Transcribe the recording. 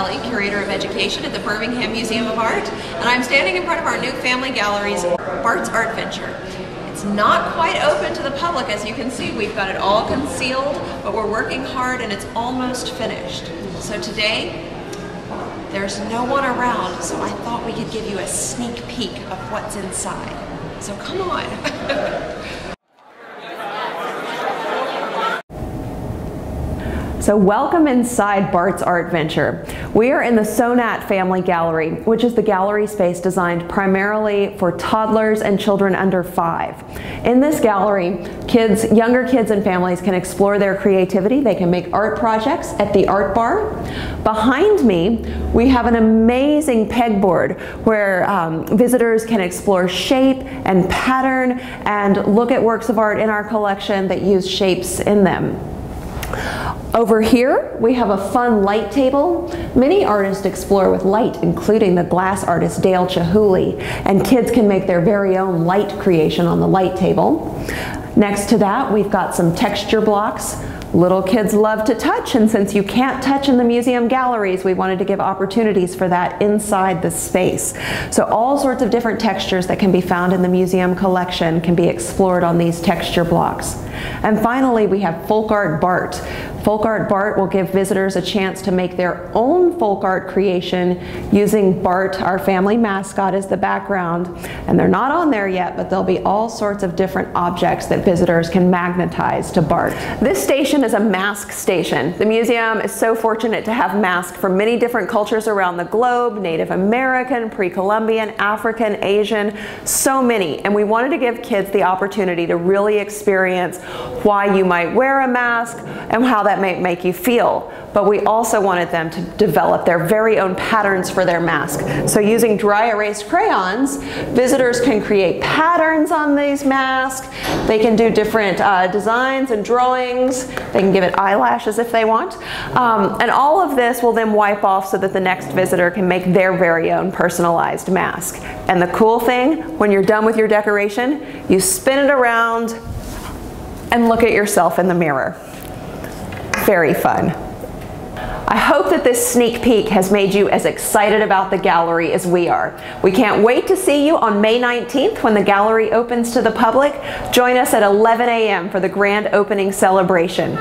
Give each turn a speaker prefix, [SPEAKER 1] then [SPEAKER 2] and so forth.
[SPEAKER 1] Kelly, Curator of Education at the Birmingham Museum of Art, and I'm standing in front of our new family gallery's Bart's Art Venture. It's not quite open to the public, as you can see. We've got it all concealed, but we're working hard and it's almost finished. So today, there's no one around, so I thought we could give you a sneak peek of what's inside. So come on.
[SPEAKER 2] So welcome inside Bart's Art Venture. We are in the Sonat Family Gallery, which is the gallery space designed primarily for toddlers and children under 5. In this gallery, younger kids and families can explore their creativity. They can make art projects at the art bar. Behind me, we have an amazing pegboard where visitors can explore shape and pattern and look at works of art in our collection that use shapes in them. Over here, we have a fun light table. Many artists explore with light, including the glass artist Dale Chihuly, and kids can make their very own light creation on the light table. Next to that, we've got some texture blocks. Little kids love to touch, and since you can't touch in the museum galleries, we wanted to give opportunities for that inside the space. So all sorts of different textures that can be found in the museum collection can be explored on these texture blocks. And finally, we have Folk Art Bart. Folk Art Bart will give visitors a chance to make their own folk art creation using Bart, our family mascot, as the background. And they're not on there yet, but there'll be all sorts of different objects that visitors can magnetize to Bart. This station is a mask station. The museum is so fortunate to have masks from many different cultures around the globe: Native American, pre-Columbian, African, Asian, so many. And we wanted to give kids the opportunity to really experience why you might wear a mask and how that may make you feel. But we also wanted them to develop their very own patterns for their mask. So using dry erase crayons, visitors can create patterns on these masks. They can do different designs and drawings. They can give it eyelashes if they want. And all of this will then wipe off so that the next visitor can make their very own personalized mask. And the cool thing, when you're done with your decoration, you spin it around and look at yourself in the mirror. Very fun. I hope that this sneak peek has made you as excited about the gallery as we are. We can't wait to see you on May 19th when the gallery opens to the public. Join us at 11 a.m. for the grand opening celebration.